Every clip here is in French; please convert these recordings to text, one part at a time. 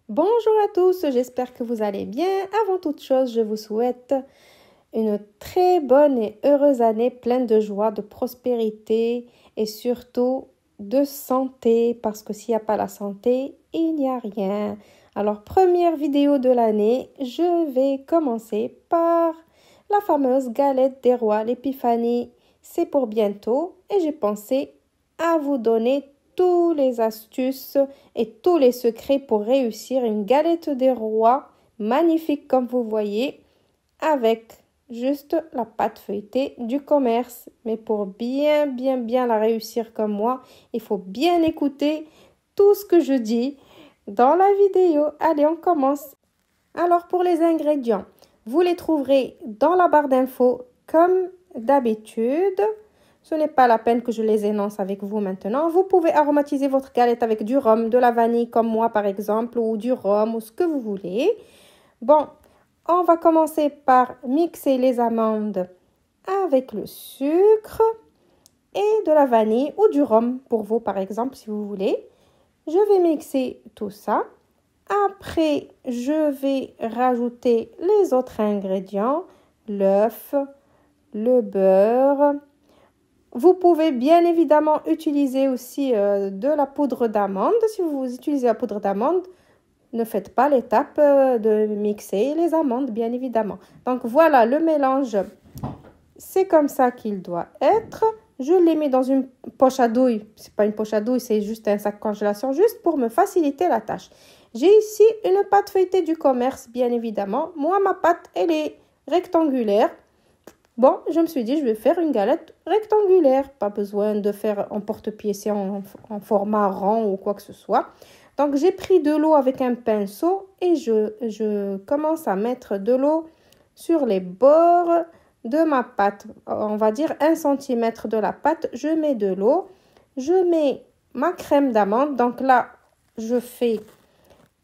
Bonjour à tous, j'espère que vous allez bien. Avant toute chose, je vous souhaite une très bonne et heureuse année pleine de joie, de prospérité et surtout de santé parce que s'il n'y a pas la santé, il n'y a rien. Alors, première vidéo de l'année, je vais commencer par la fameuse galette des rois, l'épiphanie. C'est pour bientôt et j'ai pensé à vous donner tous les astuces et tous les secrets pour réussir une galette des rois magnifique comme vous voyez avec juste la pâte feuilletée du commerce. Mais pour bien la réussir comme moi, il faut bien écouter tout ce que je dis dans la vidéo. Allez, on commence. Alors pour les ingrédients, vous les trouverez dans la barre d'infos comme d'habitude. Ce n'est pas la peine que je les énonce avec vous maintenant. Vous pouvez aromatiser votre galette avec du rhum, de la vanille comme moi par exemple, ou du rhum, ou ce que vous voulez. Bon, on va commencer par mixer les amandes avec le sucre et de la vanille ou du rhum pour vous par exemple si vous voulez. Je vais mixer tout ça. Après, je vais rajouter les autres ingrédients, l'œuf, le beurre. Vous pouvez bien évidemment utiliser aussi de la poudre d'amande. Si vous utilisez la poudre d'amande, ne faites pas l'étape de mixer les amandes, bien évidemment. Donc voilà, le mélange, c'est comme ça qu'il doit être. Je l'ai mis dans une poche à douille. C'est pas une poche à douille, c'est juste un sac congélation, juste pour me faciliter la tâche. J'ai ici une pâte feuilletée du commerce, bien évidemment. Moi, ma pâte, elle est rectangulaire. Bon, je me suis dit, je vais faire une galette rectangulaire. Pas besoin de faire en porte-pied, c'est en format rond ou quoi que ce soit. Donc, j'ai pris de l'eau avec un pinceau et je commence à mettre de l'eau sur les bords de ma pâte. On va dire 1 cm de la pâte. Je mets de l'eau. Je mets ma crème d'amande. Donc là, je fais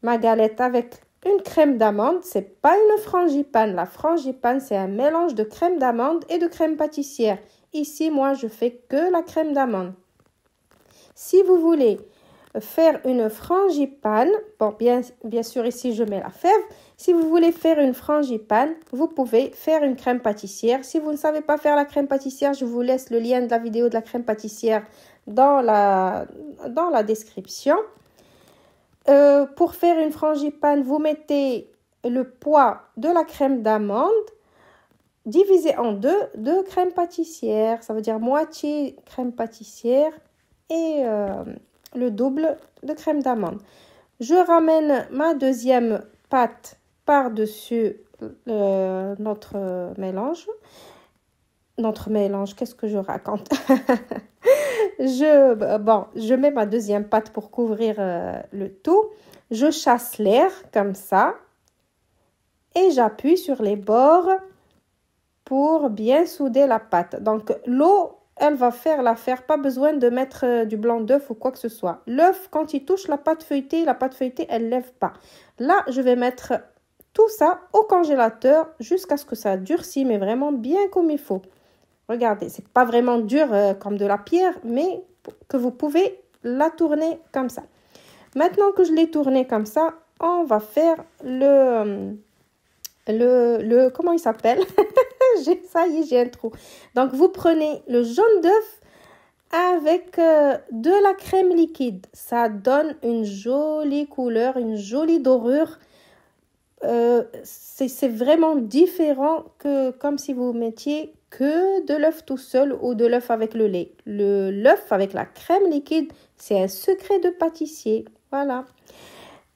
ma galette avec une crème d'amande. C'est pas une frangipane. La frangipane, c'est un mélange de crème d'amande et de crème pâtissière. Ici, moi, je fais que la crème d'amande. Si vous voulez faire une frangipane, bon, bien sûr, ici, je mets la fève. Si vous voulez faire une frangipane, vous pouvez faire une crème pâtissière. Si vous ne savez pas faire la crème pâtissière, je vous laisse le lien de la vidéo de la crème pâtissière dans la description. Pour faire une frangipane, vous mettez le poids de la crème d'amande divisé en deux de crème pâtissière. Ça veut dire moitié crème pâtissière et le double de crème d'amande. Je ramène ma deuxième pâte par-dessus notre mélange. Qu'est-ce que je raconte? Je mets ma deuxième pâte pour couvrir le tout. Je chasse l'air comme ça et j'appuie sur les bords pour bien souder la pâte. Donc, l'eau, elle va faire l'affaire. Pas besoin de mettre du blanc d'œuf ou quoi que ce soit. L'œuf, quand il touche la pâte feuilletée, elle ne lève pas. Là, je vais mettre tout ça au congélateur jusqu'à ce que ça durcisse, mais vraiment bien comme il faut. Regardez, c'est pas vraiment dur comme de la pierre, mais que vous pouvez la tourner comme ça. Maintenant que je l'ai tournée comme ça, on va faire comment il s'appelle? Ça y est, j'ai un trou. Donc, vous prenez le jaune d'œuf avec de la crème liquide. Ça donne une jolie couleur, une jolie dorure. C'est vraiment différent que comme si vous mettiez que de l'œuf tout seul ou de l'œuf avec le lait. L'œuf avec la crème liquide, c'est un secret de pâtissier. Voilà.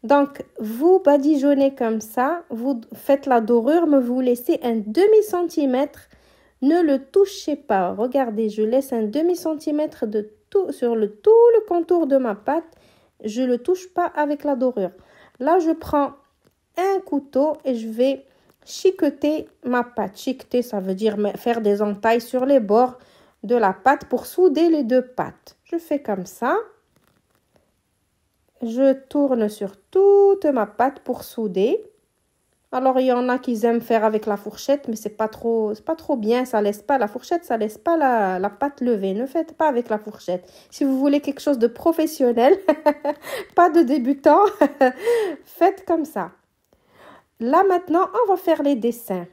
Donc, vous badigeonnez comme ça, vous faites la dorure, mais vous laissez un demi-centimètre. Ne le touchez pas. Regardez, je laisse un demi-centimètre de tout sur tout le contour de ma pâte. Je ne le touche pas avec la dorure. Là, je prends un couteau et je vais chiqueter ma pâte. Chiqueter, ça veut dire faire des entailles sur les bords de la pâte pour souder les deux pâtes. Je fais comme ça. Je tourne sur toute ma pâte pour souder. Alors, il y en a qui aiment faire avec la fourchette, mais c'est pas trop bien. Ça laisse pas la fourchette, ça laisse pas la pâte levée. Ne faites pas avec la fourchette. Si vous voulez quelque chose de professionnel, pas de débutant, Faites comme ça. Là, maintenant, on va faire les dessins.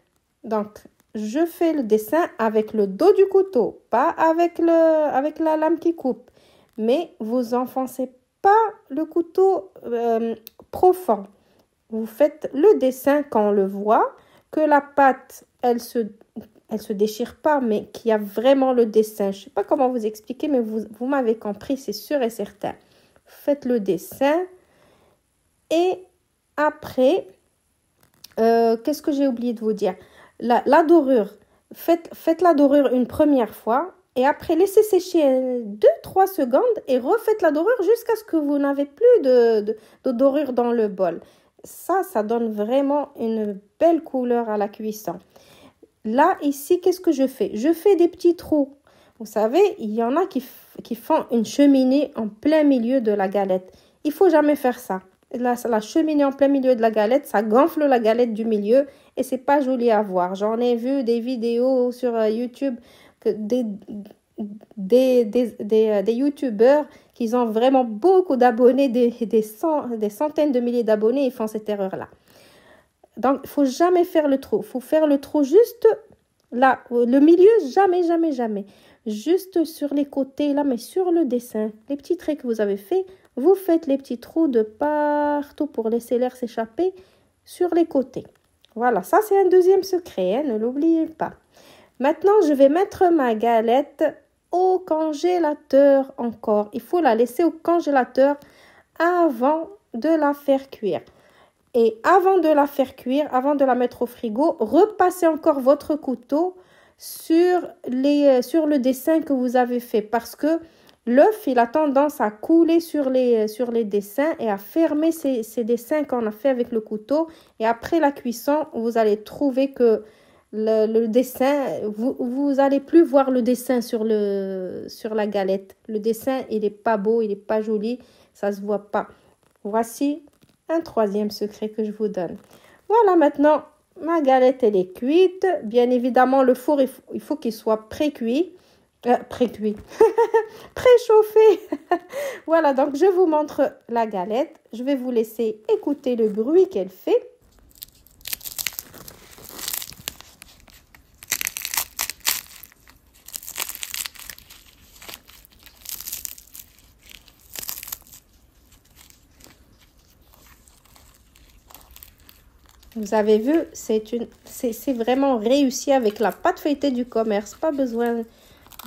Donc, je fais le dessin avec le dos du couteau, pas avec la lame qui coupe. Mais vous enfoncez pas le couteau profond. Vous faites le dessin quand on le voit, que la pâte, elle se déchire pas, mais qu'il y a vraiment le dessin. Je sais pas comment vous expliquer, mais vous m'avez compris, c'est sûr et certain. Faites le dessin. Et après, qu'est-ce que j'ai oublié de vous dire? La dorure. Faites la dorure une première fois. Et après, laissez sécher 2-3 secondes et refaites la dorure jusqu'à ce que vous n'avez plus de dorure dans le bol. Ça donne vraiment une belle couleur à la cuisson. Là, ici, qu'est-ce que je fais? Je fais des petits trous. Vous savez, il y en a qui font une cheminée en plein milieu de la galette. Il faut jamais faire ça. La cheminée en plein milieu de la galette, ça gonfle la galette du milieu et c'est pas joli à voir. J'en ai vu des vidéos sur YouTube que des youtubeurs qui ont vraiment beaucoup d'abonnés, des centaines de milliers d'abonnés, ils font cette erreur-là. Donc, il faut jamais faire le trou. Il faut faire le trou juste là. Le milieu, jamais. Juste sur les côtés, là, mais sur le dessin. Les petits traits que vous avez faits, vous faites les petits trous de partout pour laisser l'air s'échapper sur les côtés. Voilà, ça, c'est un deuxième secret, hein, ne l'oubliez pas. Maintenant, je vais mettre ma galette au congélateur encore. Il faut la laisser au congélateur avant de la faire cuire. Et avant de la faire cuire, avant de la mettre au frigo, repassez encore votre couteau sur le dessin que vous avez fait. Parce que l'œuf, il a tendance à couler sur les dessins et à fermer ces dessins qu'on a fait avec le couteau. Et après la cuisson, vous allez trouver que le dessin, vous allez plus voir le dessin sur la galette. Le dessin, il n'est pas beau, il n'est pas joli, ça ne se voit pas. Voici un troisième secret que je vous donne. Voilà, maintenant, ma galette, elle est cuite. Bien évidemment, le four, il faut qu'il soit précuit. Précuit. Préchauffé. Voilà, donc je vous montre la galette. Je vais vous laisser écouter le bruit qu'elle fait. Vous avez vu, c'est vraiment réussi avec la pâte feuilletée du commerce. Pas besoin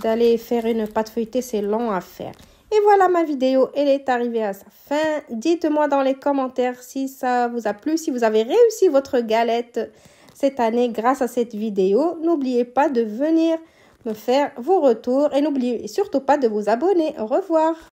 d'aller faire une pâte feuilletée, c'est long à faire. Et voilà, ma vidéo, elle est arrivée à sa fin. Dites-moi dans les commentaires si ça vous a plu, si vous avez réussi votre galette cette année grâce à cette vidéo. N'oubliez pas de venir me faire vos retours et n'oubliez surtout pas de vous abonner. Au revoir.